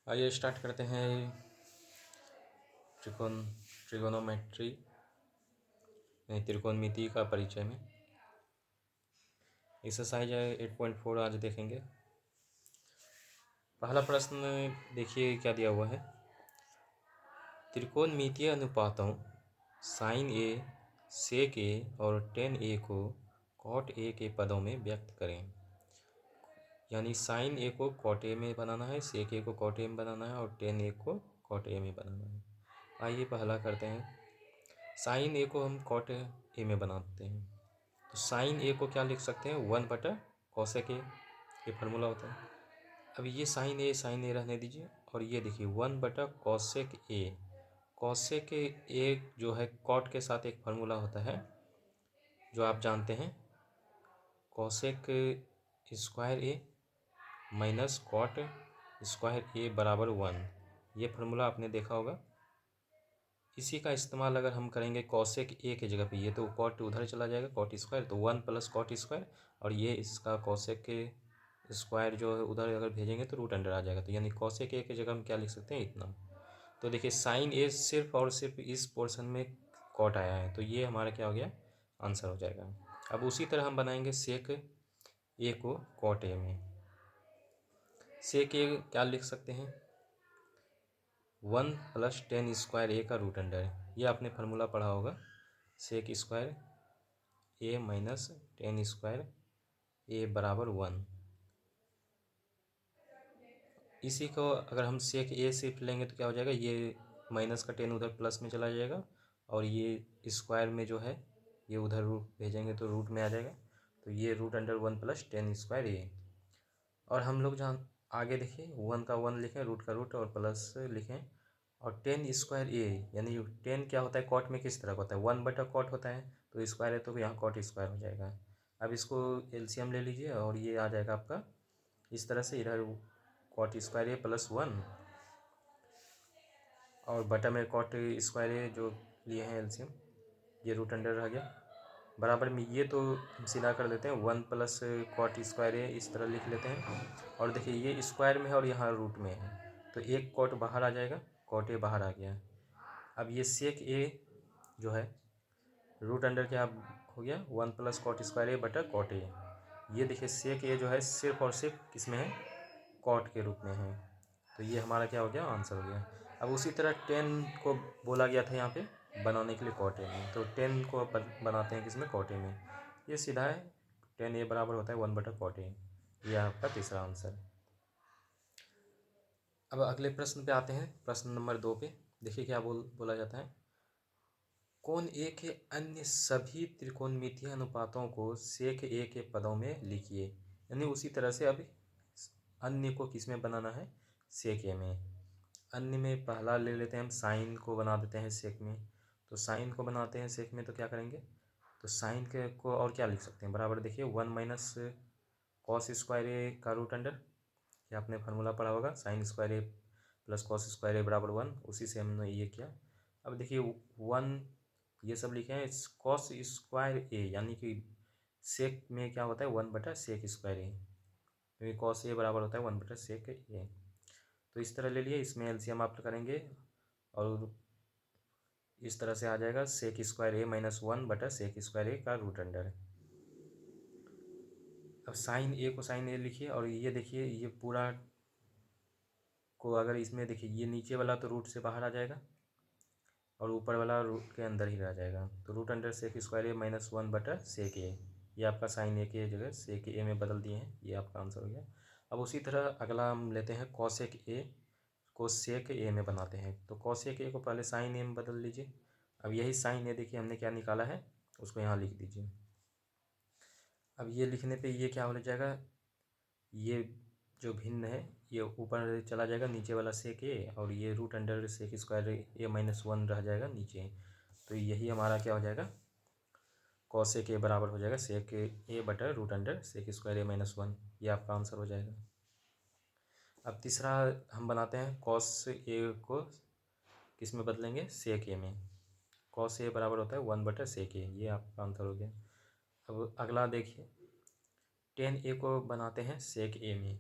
आइए स्टार्ट करते हैं ट्रिगोनोमेट्री त्रिकोणमिति का परिचय में। एक्सरसाइज 8.4 आज देखेंगे। पहला प्रश्न देखिए क्या दिया हुआ है। त्रिकोणमितीय अनुपातों साइन ए, सेक ए और टेन ए को कॉट ए के पदों में व्यक्त करें। यानी साइन ए को कॉट ए में बनाना है, सेक ए को कॉट ए में बनाना है और टेन ए को कॉट ए में बनाना है। आइए पहला करते हैं। साइन ए को हम कॉट ए में बनाते हैं, तो साइन ए को क्या लिख सकते हैं, 1/cosec ए, ये फार्मूला होता है। अब ये साइन ए रहने दीजिए और ये देखिए 1/cosec ए। कॉसेक ए जो है कॉट के साथ एक फार्मूला होता है जो आप जानते हैं, कॉसेक स्क्वायर ए माइनस कॉट स्क्वायर ए बराबर 1। ये फार्मूला आपने देखा होगा। इसी का इस्तेमाल अगर हम करेंगे कॉसेक ए के जगह पे, ये तो कॉट उधर चला जाएगा कॉट स्क्वायर, तो 1+cot स्क्वायर और ये इसका कॉसेक के स्क्वायर जो है उधर अगर भेजेंगे तो रूट अंडर आ जाएगा। तो यानी कॉसेक ए की जगह हम क्या लिख सकते हैं, इतना। तो देखिए साइन ए सिर्फ और सिर्फ इस पोर्शन में कॉट आया है, तो ये हमारा क्या हो गया, आंसर हो जाएगा। अब उसी तरह हम बनाएंगे सेक ए को कॉट ए में। सेक ए क्या लिख सकते हैं, 1+tan स्क्वायर ए का रूट अंडर, ये आपने फार्मूला पढ़ा होगा, सेक स्क्वायर ए माइनस टेन स्क्वायर ए बराबर 1। इसी को अगर हम सेक ए सिर्फ लेंगे तो क्या हो जाएगा, ये माइनस का टेन उधर प्लस में चला जाएगा और ये स्क्वायर में जो है ये उधर रूट भेजेंगे तो रूट में आ जाएगा, तो ये रूट अंडर 1+tan स्क्वायर ए। और हम लोग जहाँ आगे देखिए 1 का 1 लिखें, रूट का रूट और प्लस लिखें, और टेन स्क्वायर ए यानी टेन क्या होता है कॉट में किस तरह का होता है, 1/cot होता है, तो स्क्वायर है तो यहाँ कॉट स्क्वायर हो जाएगा। अब इसको एलसीएम ले लीजिए और ये आ जाएगा आपका इस तरह से, इधर कॉट स्क्वायर ए प्लस 1 और बटा में कॉट स्क्वायर ए जो लिए हैं एलसीएम, ये रूट अंडर रह गया बराबर में, ये तो सीधा कर देते हैं 1+cot स्क्वायर ए, इस तरह लिख लेते हैं। और देखिए ये स्क्वायर में है और यहाँ रूट में है, तो एक कॉट बाहर आ जाएगा, कॉट ए बाहर आ गया। अब ये सेक ए जो है रूट अंडर क्या हो गया, 1+cot स्क्वायर ए बटा कॉट ए। ये देखिए सेक ए जो है सिर्फ और सिर्फ किस में है, कॉट के रूप में है, तो ये हमारा क्या हो गया, आंसर हो गया। अब उसी तरह टेन को बोला गया था यहाँ पे बनाने के लिए कॉट ए में, तो टेन को बनाते हैं किसमें, कॉट ए में। ये सीधा है, टेन ए बराबर होता है 1/cot ए, ये आपका तीसरा आंसर। अब अगले प्रश्न पे आते हैं, प्रश्न नंबर 2 पे। देखिए क्या बोला जाता है, कोण ए के अन्य सभी त्रिकोणमितीय अनुपातों को सेक ए के पदों में लिखिए। यानी उसी तरह से अब अन्य को किस में बनाना है, सेक ए में। अन्य में पहला ले लेते हैं हम, साइन को बना देते हैं सेक में। तो साइन को बनाते हैं सेक में तो क्या करेंगे, तो साइन के को और क्या लिख सकते हैं, बराबर देखिए 1 - cos स्क्वायर ए का रूट अंडर, ये आपने फार्मूला पढ़ा होगा, sign square A plus cos square ए बराबर 1, उसी से हमने ये किया। अब देखिए 1 ये सब लिखे हैं, कॉस स्क्वायर ए यानी कि सेक में क्या होता है 1/sec स्क्वायर ए, क्योंकि कॉस ए बराबर होता है 1/sec ए। तो इस तरह ले लिए, इसमें एलसीएम आप करेंगे और इस तरह से आ जाएगा सेक स्क्वायर ए माइनस 1/sec स्क्वायर ए का रूट अंडर। अब साइन ए को साइन ए लिखिए और ये देखिए ये पूरा को अगर इसमें देखिए ये नीचे वाला तो रूट से बाहर आ जाएगा और ऊपर वाला रूट के अंदर ही रह जाएगा, तो रूट अंडर सेक स्क्वायर ए माइनस 1/sec ए, ये आपका साइन ए के जगह सेक ए में बदल दिए हैं, ये आपका आंसर हो गया। अब उसी तरह अगला हम लेते हैं कॉसेक ए को सेक ए में बनाते हैं, तो कॉसेक ए को पहले साइन ए में बदल लीजिए। अब यही साइन ए देखिए हमने क्या निकाला है, उसको यहाँ लिख दीजिए। अब ये लिखने पे ये क्या हो जाएगा, ये जो भिन्न है ये ऊपर चला जाएगा, नीचे वाला सेक ए, और ये रूट अंडर सेक स्क्वायर ए माइनस 1 रह जाएगा नीचे, तो यही हमारा क्या हो जाएगा, कॉसेक ए बराबर हो जाएगा सेक ए बटा रूट अंडर सेक स्क्वायर ए माइनस 1, ये आपका आंसर हो जाएगा। अब तीसरा हम बनाते हैं, कॉस ए को किस में बदलेंगे, सेक ए में। कॉस ए बराबर होता है 1/sec ए, ये आपका आंसर हो गया। अब अगला देखिए, टेन ए को बनाते हैं सेक ए में।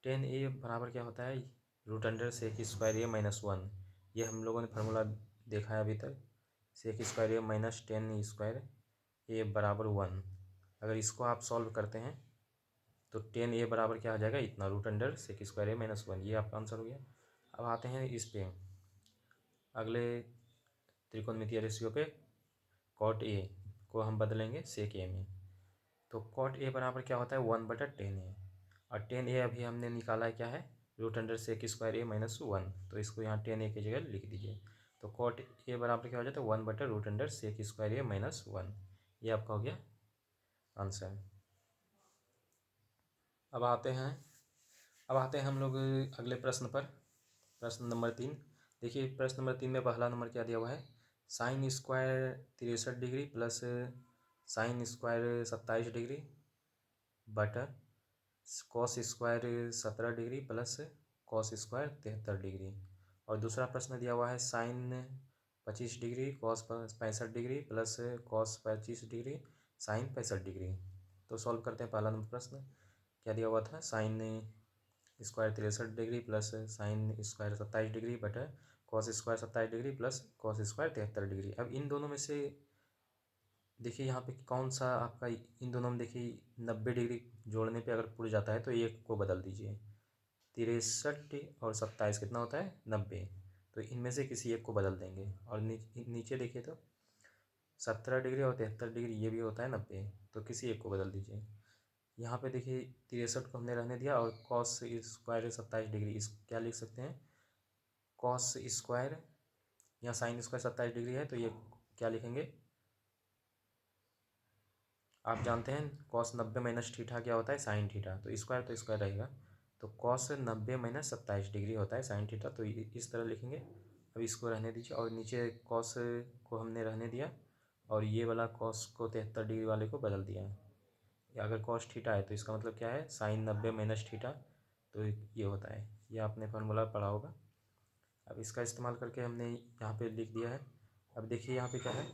टेन ए बराबर क्या होता है, रूट अंडर सेक स्क्वायर ए माइनस वन, ये हम लोगों ने फार्मूला देखा है अभी तक। सेक स्क्वायर ए माइनस टेन स्क्वायर ए बराबर वन। अगर इसको आप सॉल्व करते हैं तो टेन ए बराबर क्या आ जाएगा, इतना, रूट अंडर सेक स्क्वायर ए माइनस वन, ये आपका आंसर हो गया। अब आते हैं इस पे अगले त्रिकोणमितीय रेशियो पे। कॉट ए को हम बदलेंगे सेक ए में, तो कॉट ए बराबर क्या होता है, वन बटा टेन ए, और टेन ए अभी हमने निकाला है क्या है, रूट अंडर सेक स्क्वायर ए माइनस वन, तो इसको यहाँ टेन ए की जगह लिख दीजिए। तो कॉट ए बराबर क्या हो जाता है, वन बटा रूट अंडर सेक स्क्वायर ए माइनस वन, ये आपका हो गया आंसर। अब आते हैं हम लोग अगले प्रश्न पर। प्रश्न नंबर 3। देखिए प्रश्न नंबर 3 में पहला नंबर क्या दिया हुआ है, sine square 63 degree plus sine square 27 degree बटा cos square 17 degree plus cos square 73 degree. और दूसरा प्रश्न दिया हुआ है sine 25 degree cos 65 degree plus cos 25 degree sine 65 degree. तो सॉल्व करते हैं। पहला नंबर प्रश्न क्या दिया हुआ था, sine square 63 degree plus sine square 27 degree बटा cos square 27 degree plus cos square 73 degree. अब इन दोनों में से देखिए यहाँ पे कौन सा आपका, इन दोनों में देखिए 90 डिग्री जोड़ने पे अगर पुर जाता है तो एक को बदल दीजिए। 63 और 27 कितना होता है, 90, तो इनमें से किसी एक को बदल देंगे। और नीचे देखिए तो 17 डिग्री और 73 डिग्री ये भी होता है 90, तो किसी एक को बदल दीजिए। यहाँ पे देखिए 63 को हमने रहने दिया, और कॉस स्क्वायर 27 डिग्री, इस क्या लिख सकते हैं, कॉस स्क्वायर, या साइन स्क्वायर 27 डिग्री है तो ये क्या लिखेंगे, आप जानते हैं कॉस 90 माइनस थीटा क्या होता है, साइन थीटा, तो स्क्वायर रहेगा, तो कॉस 90 माइनस 27 डिग्री होता है साइन थीटा, तो इस तरह लिखेंगे। अब इसको रहने दीजिए, और नीचे कॉस को हमने रहने दिया, और ये वाला कॉस को 73 डिग्री वाले को बदल दिया। या अगर कॉस थीटा है तो इसका मतलब क्या है, साइन 90 माइनस थीटा, तो ये होता है। ये आपने फार्मूला पढ़ा होगा। अब इसका इस्तेमाल करके हमने यहाँ पे लिख दिया है। अब देखिए यहाँ पे क्या है,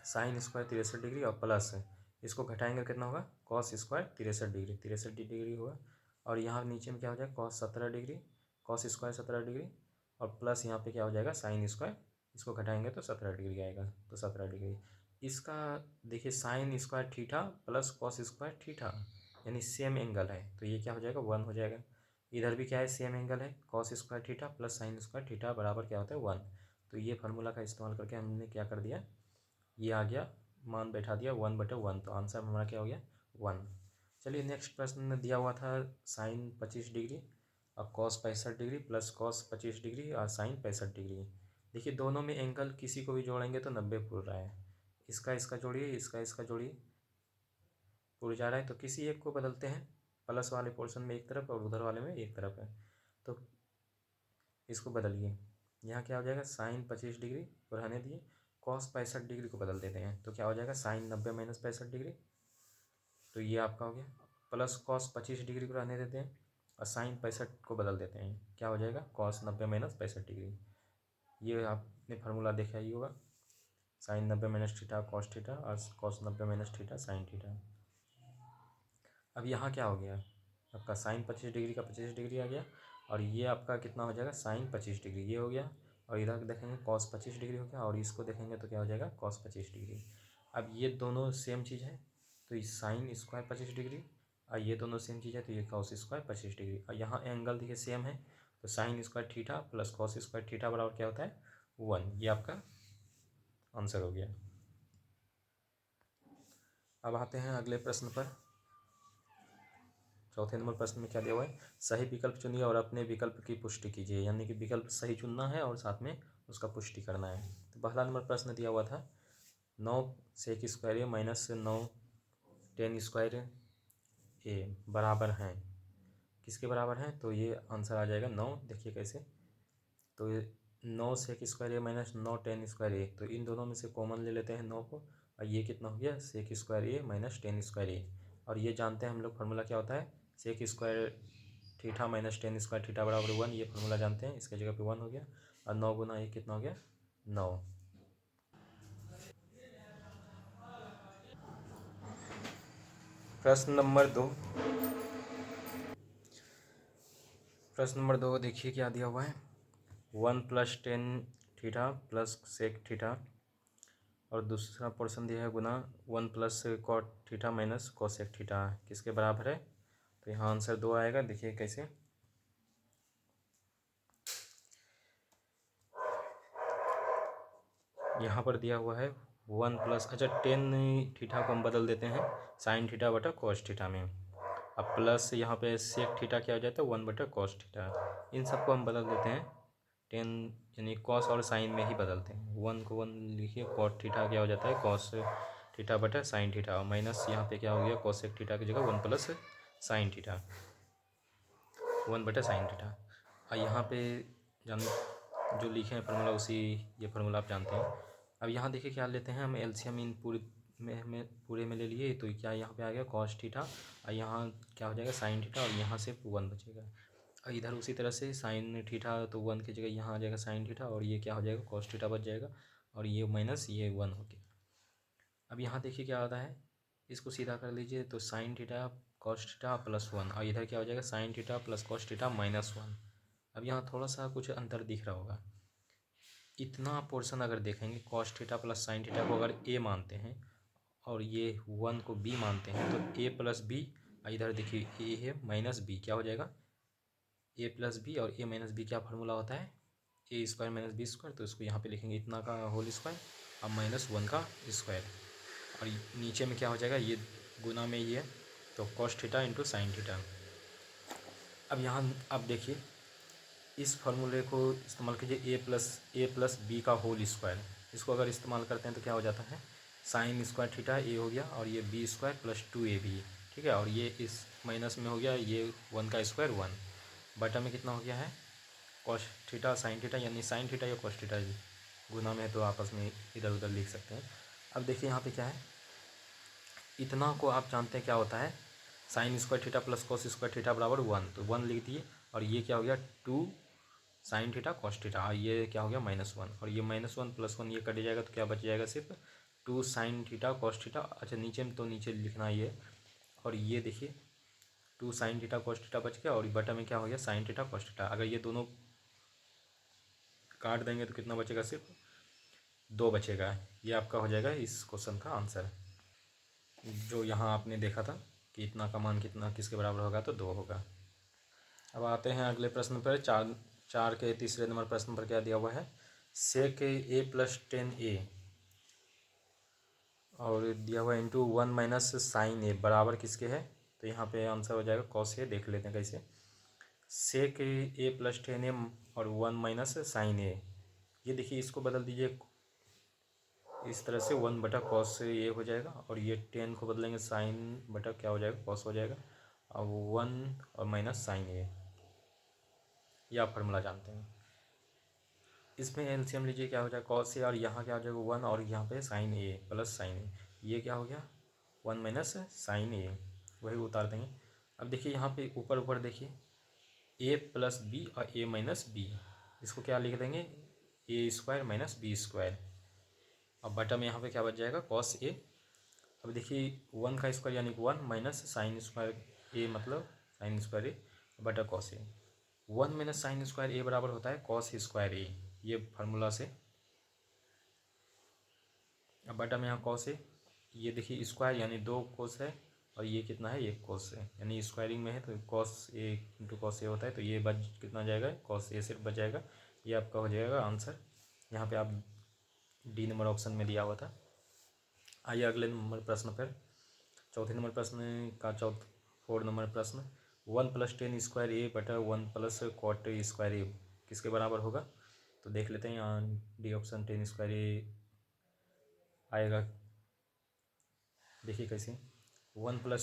साइन स्क्वायर 63 डिग्री और प्लस इसको घटाएंगे कितना होगा, कॉस स्क्वायर 63 डिग्री होगा। और यहाँ नीचे में क्या हो जाएगा, cos 17 degree, cos square 17 degree, और प्लस यहाँ पे क्या हो जाएगा, साइन स्क्वायर, इसको घटाएंगे तो 17 डिग्री आएगा, तो 17 डिग्री। इसका देखिए sine square theta plus cos square theta, यानी सेम एंगल है, तो ये क्या हो जाएगा, वन हो जाएगा। इधर भी क्या है, सेम एंगल है, cos square theta plus sine square theta बराबर क्या होता है, वन। तो ये फार्मूला का इस्तेमाल करके हमने क्या कर दिया, ये आ गया, मान बैठा दिया 1/1, तो आंसर हमारा क्या हो गया, 1। चलिए नेक्स्ट प्रश्न में दिया हुआ था साइन 25 डिग्री और cos 65 degree plus cos 25 degree और साइन 65 डिग्री। देखिए दोनों में एंगल किसी को भी जोड़ेंगे तो 90 पुर रहा है, इसका जोड़िए, इसका जोड़िए, पुर जा रहा है, तो किसी एक को बदलते हैं, प्लस वाले पोर्शन में एक तरफ और उधर वाले में एक तरफ है, तो इसको बदलिए। यहाँ क्या हो जाएगा, साइन 25 डिग्री को रहने दिए, कॉस 65 डिग्री को बदल देते हैं, तो क्या हो जाएगा, साइन 90 माइनस 65 डिग्री, तो ये आपका हो गया, प्लस कॉस 25 डिग्री को रहने देते हैं, और साइन 65 को बदल देते हैं, क्या हो जाएगा, कॉस 90 माइनस 65 डिग्री। ये आपने फार्मूला देखा ही होगा, sine 90 minus theta cos theta और cos 90 minus theta sine theta. अब यहाँ क्या हो गया, आपका साइन 25 डिग्री का 25 डिग्री आ गया, और ये आपका कितना हो जाएगा, साइन 25 डिग्री ये हो गया, और इधर देखेंगे कॉस 25 डिग्री हो गया, और इसको देखेंगे तो क्या हो जाएगा, कॉस 25 डिग्री। अब ये दोनों सेम चीज़ है, तो ये साइन स्क्वायर 25 डिग्री, और ये दोनों सेम चीज़ है, तो ये कॉस स्क्वायर 25 डिग्री, और यहाँ एंगल देखिए सेम है, तो sine square theta plus cos square theta बराबर क्या होता है, 1। ये आपका आंसर हो गया। अब आते हैं अगले प्रश्न पर। चौथे नंबर प्रश्न में क्या दिया हुआ है, सही विकल्प चुनिए और अपने विकल्प की पुष्टि कीजिए, यानी कि विकल्प सही चुनना है और साथ में उसका पुष्टि करना है। तो पहला नंबर प्रश्न दिया हुआ था 9 सेक स्क्वायर ए माइनस 9 टेन स्क्वायर ए बराबर हैं, किसके बराबर हैं, तो ये आंसर आ जाएगा 9। देखिए कैसे, तो ये 9 सेक स्क्वायर ए माइनस 9 टेन स्क्वायर ए, तो इन दोनों में से कॉमन ले लेते हैं 9 को, और ये कितना हो गया, सेक स्क्वायर ए माइनस टेन स्क्वायर ए, और ये जानते हैं हम लोग फार्मूला क्या होता है, sec square theta minus tan square theta बराबर 1, ये फार्मूला जानते हैं, इसके जगह पे 1 हो गया, और 9 गुना ये कितना हो गया, 9। प्रश्न नंबर 2। प्रश्न नंबर 2 देखिए क्या दिया हुआ है। 1 + tan theta plus sec theta, और दूसरा पोर्शन दिया है गुना 1 + cot theta minus cosec theta किसके बराबर है। तो यहाँ आंसर 2 आएगा। देखिए कैसे, यहाँ पर दिया हुआ है 1 प्लस, अच्छा टेन थीटा को हम बदल देते हैं साइन थीटा बटा कॉस थीटा में। अब प्लस यहाँ पे सेक थीटा क्या हो जाता है 1 बटा कॉस थीटा। इन सबको हम बदल देते हैं टेन यानी कॉस और साइन में ही बदलते हैं। 1 को 1 लिखिए, कॉट थीटा क्या हो जाता है कॉस थीटा बटा साइन थीटा, और माइनस यहाँ पे क्या हो गया कॉसेक थीटा की जगह 1 प्लस साइन थीटा 1 बटा साइन थीटा। और यहाँ पे जान जो लिखे हैं फार्मूला उसी ये फार्मूला आप जानते हैं। अब यहाँ देखिए क्या लेते हैं हम एलसीएम इन पूरे में ले लिए, तो क्या यहाँ पे आ गया कॉस थीटा, और यहाँ क्या हो जाएगा साइन थीटा, और यहाँ से 1 बचेगा। और इधर उसी तरह से साइन थीटा तो 1 की जगह यहाँ आ जाएगा साइन थीटा, और ये क्या हो जाएगा कॉस थीटा बच जाएगा, और ये माइनस ये 1 हो गया। अब यहाँ देखिए क्या होता है, इसको सीधा कर लीजिए तो साइन थीटा कॉस थीटा +1, और इधर क्या हो जाएगा sine theta plus cos theta -1। अब यहाँ थोड़ा सा कुछ अंतर दिख रहा होगा। इतना पोर्शन अगर देखेंगे cos theta plus sine theta को अगर ए मानते हैं और ये 1 को बी मानते हैं, तो a + b, इधर देखिए a है माइनस b, क्या हो जाएगा a + b, और a - b क्या फार्मूला होता है a² - b²। तो इसको यहाँ पे लिखेंगे इतना का होल स्क्वायर, अब -1 का स्क्वायर, और नीचे में क्या हो जाएगा ये गुना में ये, तो cos theta into sine theta. अब यहाँ अब देखिए इस फार्मूले को इस्तेमाल कीजिए a + b का होल स्क्वायर। इसको अगर इस्तेमाल करते हैं तो क्या हो जाता है साइन स्क्वायर थीटा a हो गया, और ये b² + 2ab, ठीक है, और ये इस माइनस में हो गया ये 1 का स्क्वायर 1 बटा में कितना हो गया है कॉस थीटा साइन थीटा, यानी साइन थीटा या कॉस थीटा गुना में है तो आपस में इधर उधर लिख सकते हैं। अब देखिए यहाँ पे क्या है, इतना को आप जानते हैं क्या होता है sine square theta plus cos square theta बराबर 1, तो 1 लिख दिए, और ये क्या हो गया 2 साइन थीटा कॉस थीटा, और ये क्या हो गया -1, और ये -1 + 1 ये कट जाएगा तो क्या बच जाएगा सिर्फ 2 साइन थीटा कॉस थीटा। अच्छा नीचे में तो नीचे लिखना ये, और ये देखिए 2 साइन थीटा कॉस थीटा बच गया, और बटा में क्या हो गया साइन थीटा कॉस थीटा। अगर ये दोनों काट देंगे तो कितना बचेगा सिर्फ 2 बचेगा। ये आपका हो जाएगा इस क्वेश्चन का आंसर, जो यहाँ आपने देखा था कि इतना का मान कितना किसके बराबर होगा, तो 2 होगा। अब आते हैं अगले प्रश्न पर। चार के तीसरे नंबर प्रश्न पर क्या दिया हुआ है, सेक a + tan a, और दिया हुआ इंटू 1 - साइन a बराबर किसके है। तो यहाँ पे आंसर हो जाएगा कॉस a। देख लेते हैं कैसे, सेक a + tan a और 1 - साइन a, ये देखिए इसको बदल दीजिए इस तरह से 1 बटा कॉस a हो जाएगा, और ये 10 को बदलेंगे साइन बटा क्या हो जाएगा कॉस हो जाएगा, और 1 और माइनस साइन a, ये आप फार्मूला जानते हैं। इसमें एलसीएम लीजिए क्या हो जाएगा कॉस ए, और यहाँ क्या हो जाएगा 1, और यहाँ पे साइन ए प्लस साइन ए, ये क्या हो गया 1 - साइन ए, वही उतार देंगे। अब देखिए यहाँ पे ऊपर ऊपर देखिए a + b और a - b, इसको क्या लिख देंगे a² - b²। अब बटा में यहाँ पे क्या बच जाएगा कॉस ए। अब देखिए 1 का स्क्वायर यानी कि 1 माइनस साइन स्क्वायर ए, मतलब साइन स्क्वायर ए बटा कॉस ए। 1 - साइन स्क्वायर ए बराबर होता है कॉस स्क्वायर ए, ये फार्मूला से। अब बटा में यहाँ कॉस ए, ये देखिए स्क्वायर यानी 2 कोस है, और ये कितना है 1 कोस है, यानी स्क्वायरिंग में है तो कॉस ए इंटू कॉस ए होता है, तो ये बच कितना जाएगा कॉस ए सिर्फ बच जाएगा। ये आपका हो जाएगा आंसर। यहाँ पे आप डी नंबर ऑप्शन में दिया हुआ था। आइए अगले नंबर प्रश्न पर, चौथे नंबर प्रश्न का 4 नंबर प्रश्न, 1 + tan स्क्वायर ए बटा 1 + cot स्क्वायर ए किसके बराबर होगा। तो देख लेते हैं, यहाँ डी ऑप्शन tan स्क्वायर ए आएगा। देखिए कैसे 1 +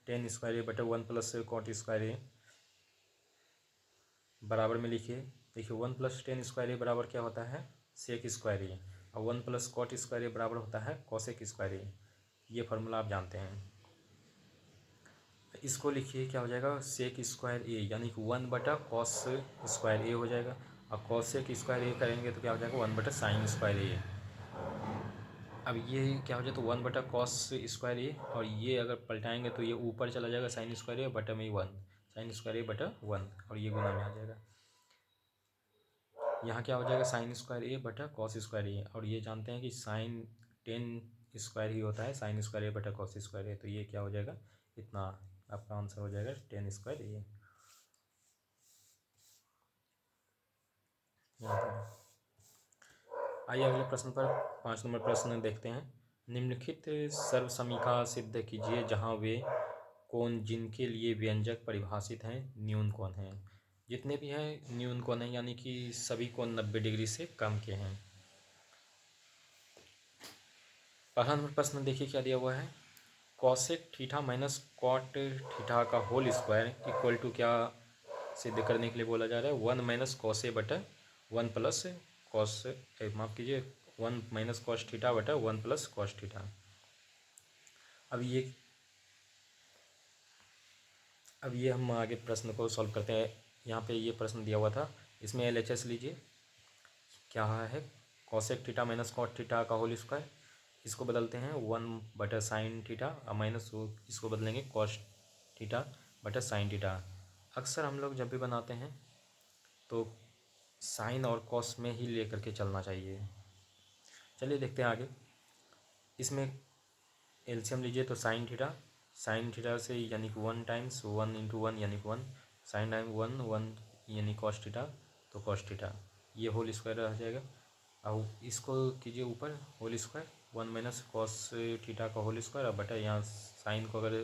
tan स्क्वायर ए बटा 1 + cot स्क्वायर ए बराबर में लिखिए। देखिए 1 + tan स्क्वायर ए बराबर क्या होता है सेक स्क्वायर ए, और 1 + cot स्क्वायर ए बराबर होता है कॉसेक स्क्वायर ए, ये फार्मूला आप जानते हैं। इसको लिखिए क्या हो जाएगा सेक स्क्वायर ए, यानी कि 1 बटा कॉस स्क्वायर ए हो जाएगा, और कॉसेक स्क्वायर ए करेंगे तो क्या हो जाएगा 1 बटा साइन स्क्वायर ए। अब ये क्या हो जाए तो 1 बटा कॉस स्क्वायर ए, और ये अगर पलटाएंगे तो ये ऊपर चला जाएगा साइन स्क्वायर ए बटा में 1, साइन स्क्वायर ए बटा 1 और ये गुना में आ जाएगा। यहाँ क्या हो जाएगा, साइन स्क्वायर ए बटा कॉस स्क्वायर ए, और ये जानते हैं कि साइन 10 स्क्वायर ही होता है साइन स्क्वायर ए बटा कॉस स्क्वायर ए, तो ये क्या हो जाएगा, इतना आपका आंसर हो जाएगा 10 स्क्वायर ए। आइए अगले प्रश्न पर 5 नंबर प्रश्न देखते हैं। निम्नलिखित सर्वसमीका सिद्ध कीजिए जहाँ वे कोण जिनके लिए व्यंजक परिभाषित हैं न्यून कोण हैं। जितने भी हैं न्यून कोण हैं, यानी कि सभी कोण 90 डिग्री से कम के हैं। पहला नंबर प्रश्न देखिए क्या दिया हुआ है, cosec theta minus cot theta का होल स्क्वायर इक्वल टू क्या सिद्ध करने के लिए बोला जा रहा है, 1 माइनस कॉस ए बटा 1 प्लस कॉस, माफ़ कीजिए 1 माइनस कॉस थीटा बटा 1 प्लस कॉस थीटा। अब ये हम आगे प्रश्न को सॉल्व करते हैं। यहाँ पे ये प्रश्न दिया हुआ था, इसमें LHS लीजिए क्या है, cosec theta minus cot theta का होल स्क्वायर, इसको बदलते हैं 1 बटा साइन थीटा और माइनस इसको बदलेंगे कॉस थीटा बटा साइन थीटा। अक्सर हम लोग जब भी बनाते हैं तो साइन और कॉस में ही लेकर के चलना चाहिए। चलिए देखते हैं आगे। इसमें एलसीएम लीजिए तो साइन थीटा से यानी कि 1 टाइम्स 1 इंटू 1 यानी कि 1, साइन टाइम 1 यानी कॉस थीटा तो कॉस थीटा, ये होल स्क्वायर रह जाएगा। और इसको कीजिए ऊपर whole square 1 minus cos theta का होल स्क्वायर, और बटा यहाँ साइन को अगर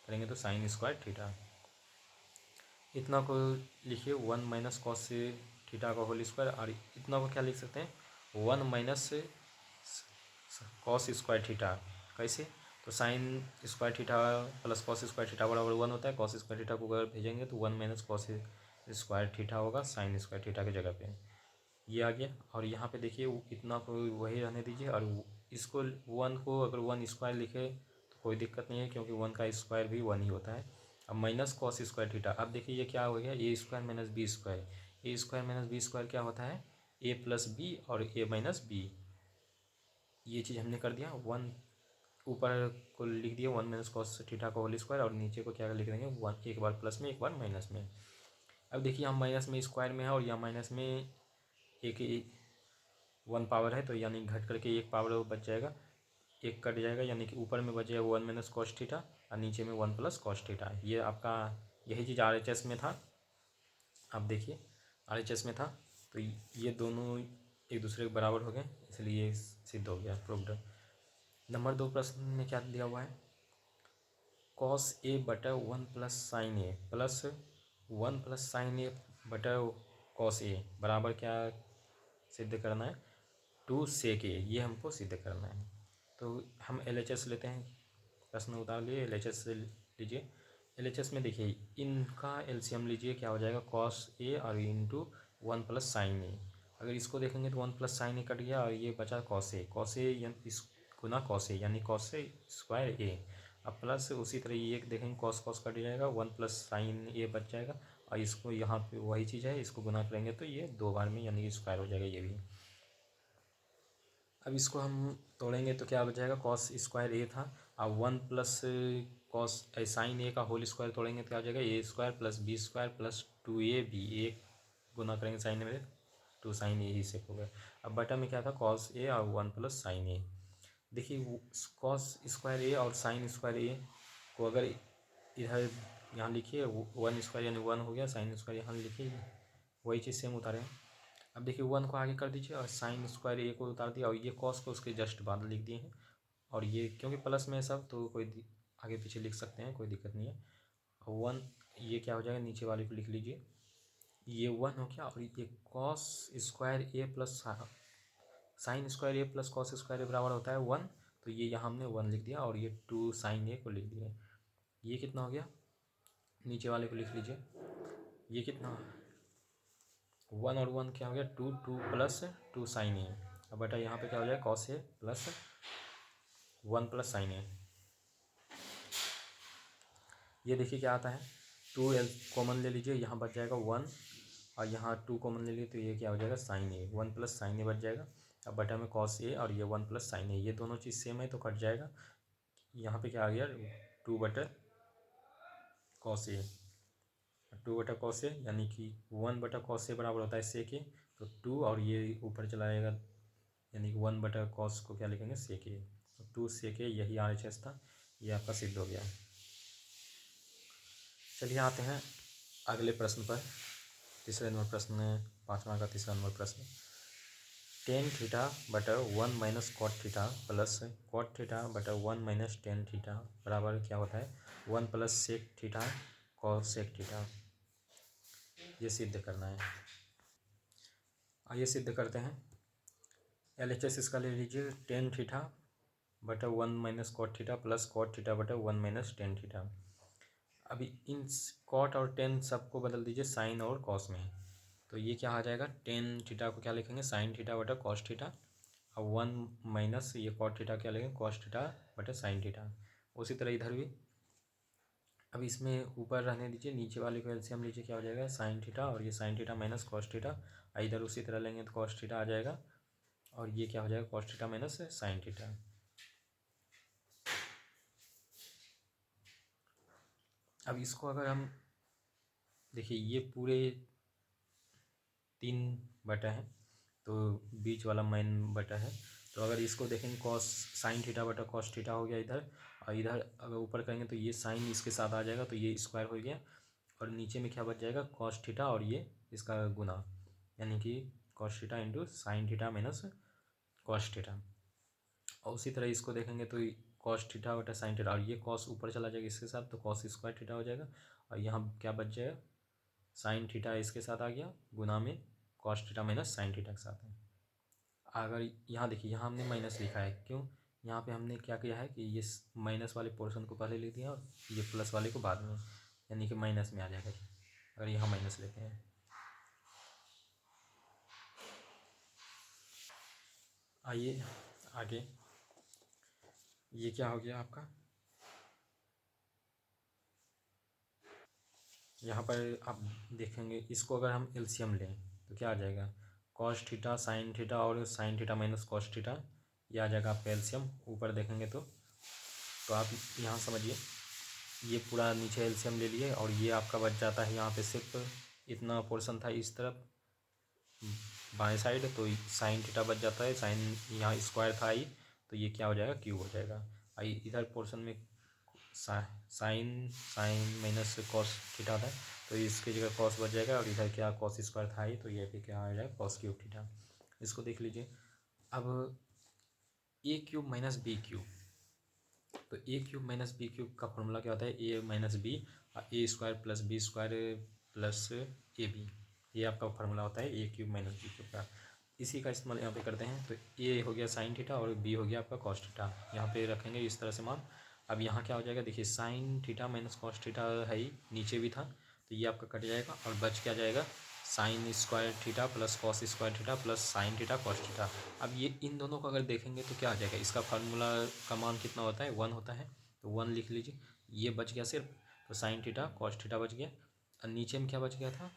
करेंगे तो साइन स्क्वायर थीटा, इतना को लिखिए 1 माइनस कॉस थीटा का होल स्क्वायर, और इतना को क्या लिख सकते हैं 1 माइनस कॉस स्क्वायर थीटा। कैसे, तो sine square theta plus cos square theta बराबर 1 होता है, कॉस स्क्वायर थीटा को अगर भेजेंगे तो 1 माइनस कॉस स्क्वायर थीटा होगा साइन स्क्वायर थीटा की जगह पे, ये आ गया। और यहाँ पे देखिए इतना को वही रहने दीजिए, और इसको 1 को अगर 1 स्क्वायर लिखे तो कोई दिक्कत नहीं है, क्योंकि 1 का स्क्वायर भी 1 ही होता है। अब माइनस कॉस स्क्वायर थीटा, अब देखिए ये क्या हो गया, ए square minus B square, A square minus B square क्या होता है, ए प्लस बी और ए माइनस बी, ये चीज़ हमने कर दिया। 1 ऊपर को लिख दिया 1 माइनस कॉस थीटा का होल स्क्वायर, और नीचे को क्या लिख देंगे 1, एक बार प्लस में एक बार माइनस में। अब देखिए हम माइनस में स्क्वायर में है और यहाँ माइनस में एक 1 पावर है, तो यानी घट करके एक पावर बच जाएगा, एक कट जाएगा, यानी कि ऊपर में बचेगा 1 माइनस कॉस थीटा और नीचे में 1 प्लस कॉस थीटा। ये आपका यही चीज़ RHS में था, आप देखिए RHS में था, तो ये दोनों एक दूसरे के बराबर हो गए, इसलिए ये सिद्ध हो गया, प्रूव्ड। नंबर 2 प्रश्न में क्या दिया हुआ है, कॉस ए बटा 1 plus sine A plus 1 plus sine ए बटा कॉस ए बराबर क्या सिद्ध करना है, 2 सेक ए, ये हमको सिद्ध करना है। तो हम LHS लेते हैं, प्रश्न उतार लिए, LHS से लीजिए। LHS में देखिए इनका LCM लीजिए, क्या हो जाएगा कॉस ए और इंटू 1 प्लस साइन ए, अगर इसको देखेंगे तो 1 प्लस साइन ए कट गया और ये बचा कॉस ए इस गुना कॉस ए यानी कॉस ए स्क्वायर ए, अब प्लस उसी तरह ये देखेंगे कॉस कॉस कट जाएगा, 1 प्लस साइन ए बच जाएगा, और इसको यहाँ पे वही चीज़ है, इसको गुना करेंगे तो ये 2 बार में यानी कि स्क्वायर हो जाएगा ये भी। अब इसको हम तोड़ेंगे तो क्या बच जाएगा, कॉस स्क्वायर ए था, अब 1 प्लस कॉस साइन ए का होल स्क्वायर तोड़ेंगे तो क्या हो जाएगा A square plus B square plus 2ab, A गुना करेंगे साइन में 2 साइन ए ही से हो गया। अब बटा में क्या था कॉस ए और 1 प्लस साइन ए, देखिए कॉस स्क्वायर ए और साइन स्क्वायर ए को अगर इधर यहाँ लिखिए 1 स्क्वायर यानी 1 हो गया, साइन स्क्वायर यहाँ लिखिए, वही चीज़ सेम उतारे। अब देखिए 1 को आगे कर दीजिए और साइन स्क्वायर ए को उतार दिया, और ये कॉस को उसके जस्ट बाद लिख दिए हैं, और ये क्योंकि प्लस में है सब तो कोई आगे पीछे लिख सकते हैं, कोई दिक्कत नहीं है। 1 ये क्या हो जाएगा, नीचे वाले को लिख लीजिए, ये 1 हो गया, और ये cos square A plus sine square A plus cos square ए बराबर होता है 1, तो ये यहाँ हमने 1 लिख दिया, और ये 2 साइन ए को लिख दिया, ये कितना हो गया, नीचे वाले को लिख लीजिए, ये कितना 1 और 1 क्या हो गया 2 प्लस 2 साइन ए, अब बेटा यहाँ पे क्या हो जाएगा cos A plus 1 plus sine ए, ये देखिए क्या आता है 2 एल कॉमन ले लीजिए, यहाँ बच जाएगा 1, और यहाँ 2 कॉमन ले लिए तो ये क्या हो जाएगा साइन ए, 1 प्लस साइन ए बच जाएगा। अब बटा में कॉस ए और ये 1 प्लस साइन ए, ये दोनों चीज़ सेम है तो कट जाएगा, यहाँ पे क्या आ गया 2 बटा कॉस ए, टू बटा कॉस ए, यानी कि 1/cos ए बराबर होता है सेक ए। तो 2 और ये ऊपर चला जाएगा, यानी कि 1/cos को क्या लिखेंगे, सेक ए। तो 2 सेक ए, यही RHS था, ये आपका सिद्ध हो गया। चलिए आते हैं अगले प्रश्न पर। तीसरे नंबर प्रश्न में 5वां का तीसरा नंबर प्रश्न, टेन थीटा बटा 1 minus cot theta plus cot theta बटा 1 माइनस टेन थीटा बराबर क्या होता है, 1 plus sec theta cosec theta. ये सिद्ध करना है। आइए सिद्ध करते हैं। LHS इसका ले लीजिए, टेन थीटा बटा 1 minus cot theta plus cot theta बटा 1 माइनस टेन थीटा। अभी इन कॉट और टेन सबको बदल दीजिए साइन और कॉस में। तो ये क्या आ जाएगा, टेन थीटा को क्या लिखेंगे, साइन थीटा बटा कॉस थीटा। अब 1 माइनस ये कॉट थीटा क्या लिखेंगे, कॉस थीटा बटा साइन थीटा। उसी तरह इधर भी। अब इसमें ऊपर रहने दीजिए, नीचे वाले को एलसीएम लीजिए, क्या हो जाएगा, साइन थीटा, और ये sine theta minus cos theta. इधर उसी तरह लेंगे तो कॉस थीटा आ जाएगा, और ये क्या हो जाएगा, cos theta minus sign theta. अब इसको अगर हम देखिए, ये पूरे 3 बटा है, तो बीच वाला माइन बटा है। तो अगर इसको देखेंगे, कॉस साइन थीटा बटा कॉस थीटा हो गया इधर, और इधर अगर ऊपर करेंगे तो ये साइन इसके साथ आ जाएगा, तो ये स्क्वायर हो गया, और नीचे में क्या बच जाएगा, कॉस थीटा और ये इसका गुना, यानी कि cos theta into sine theta minus cos theta. और उसी तरह इसको देखेंगे तो कॉस थीटा बटा साइन थीटा, और ये कॉस ऊपर चला जाएगा इसके साथ, तो कॉस स्क्वायर थीटा हो जाएगा, और यहाँ क्या बच जाएगा, साइन थीटा इसके साथ आ गया गुना में cos theta minus sine theta के साथ है। अगर यहाँ देखिए, यहाँ हमने माइनस लिखा है, क्यों, यहाँ पे हमने क्या किया है कि ये माइनस वाले पोर्शन को पहले लिख दिया और ये प्लस वाले को बाद में, यानी कि माइनस में आ जाएगा अगर यहाँ माइनस लेते हैं। आइए आगे, ये क्या हो गया आपका, यहाँ पर आप देखेंगे, इसको अगर हम एलसीएम लें तो क्या आ जाएगा, कॉस थीटा साइन थीटा और sine theta minus cos theta, ये आ जाएगा आपका एलसीएम। ऊपर देखेंगे तो आप यहाँ समझिए, ये पूरा नीचे एलसीएम ले लिए, और ये आपका बच जाता है यहाँ पे सिर्फ इतना पोर्शन था इस तरफ बाएं साइड, तो साइन थीटा बच जाता है, साइन यहाँ स्क्वायर था आई, तो ये क्या हो जाएगा, क्यूब हो जाएगा। आई इधर पोर्शन में sine sine minus cos theta था, तो इसकी जगह कॉस बच जाएगा, और इधर क्या कॉस स्क्वायर था आई, तो ये भी क्या आ जाएगा, कॉस क्यूब थीटा। इसको देख लीजिए। अब A cube minus B cube, तो A cube minus B cube का फॉर्मूला क्या होता है, A minus B, A square plus B square plus A B, ये आपका फार्मूला होता है A cube minus B cube का। इसी का इस्तेमाल यहाँ पे करते हैं। तो ए हो गया साइन थीटा और बी हो गया आपका कॉस थीटा, यहाँ पे रखेंगे इस तरह से मान। अब यहाँ क्या हो जाएगा, देखिए sine theta minus cos theta है ही, नीचे भी था, तो ये आपका कट जाएगा, और बच क्या जाएगा, sine square theta plus cos square theta plus sine theta cos theta. अब ये इन दोनों को अगर देखेंगे तो क्या आ जाएगा, इसका फार्मूला का मान कितना होता है, 1 होता है, तो 1 लिख लीजिए। ये बच गया सिर्फ, तो साइन थीटा कॉस थीटा बच गया, और नीचे में क्या बच गया था,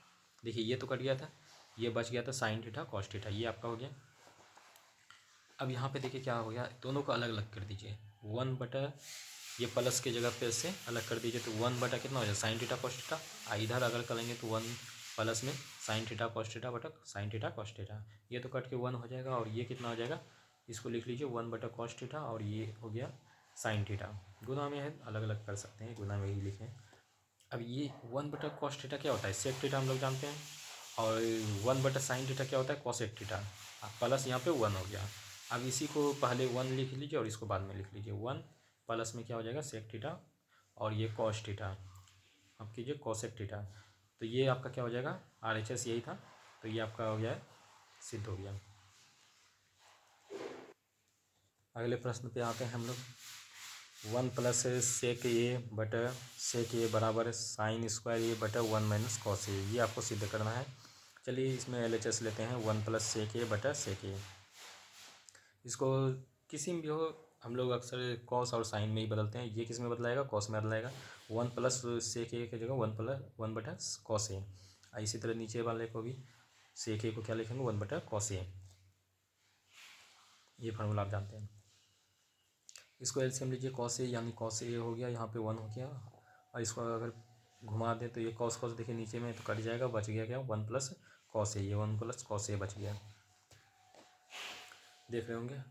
देखिए ये तो कट गया था, ये बच गया था साइन थीटा कॉस थीटा, ये आपका हो गया। अब यहाँ पे देखिए क्या हो गया, दोनों को अलग अलग कर दीजिए, 1 बटा ये प्लस की जगह पे से अलग कर दीजिए, तो 1 बटा कितना हो जाए, साइन थीटा कॉस थीटा। इधर अगर करेंगे तो 1 प्लस में साइन थीटा कॉस थीटा बटा साइन थीटा कॉस थीटा, ये तो कट के 1 हो जाएगा, और ये कितना हो जाएगा, इसको लिख लीजिए 1 बटा कॉस थीटा, और ये हो गया साइन थीटा। गुना में है, अलग अलग कर सकते हैं, गुना में ही लिखें। अब ये 1 बटा कॉस थीटा क्या होता है, सेक थीटा हम लोग जानते हैं, और 1 बटा साइन थीटा क्या होता है, कॉसेक थीटा। प्लस यहाँ पे 1 हो गया। अब इसी को पहले 1 लिख लीजिए और इसको बाद में लिख लीजिए, 1 प्लस में क्या हो जाएगा, सेक थीटा, और ये कॉस थीटा, अब कीजिए कॉसेक थीटा। तो ये आपका क्या हो जाएगा, RHS यही था, तो ये आपका हो गया है, सिद्ध हो गया। अगले प्रश्न पे आते हैं हम लोग। 1 प्लस सेक ए बटा सेक ए बराबर साइन स्क्वायर ए बटा 1 माइनस कॉस ए, ये आपको सिद्ध करना है। चलिए इसमें LHS लेते हैं, 1 प्लस सेक ए बटा सेक ए। इसको किसी में भी हो, हम लोग अक्सर कॉस और साइन में ही बदलते हैं, ये किस में बदलाएगा, कॉस में बदलाएगा। 1 प्लस सेक ए की जगह 1 बटा कॉस ए। इसी तरह नीचे वाले को भी सेक ए को क्या लिखेंगे, 1 बटा कॉस ए। ये फार्मूला आप जानते हैं। इसको एलसीएम लीजिए, कॉस ए यानी कॉस ए हो गया, यहाँ पे 1 हो गया, और इसको अगर घुमा दें तो ये कॉस कॉस देखिए नीचे में तो कट जाएगा, बच गया क्या 1 प्लस कॉस ए, ये 1 प्लस कॉस ए बच गया, देख रहे होंगे।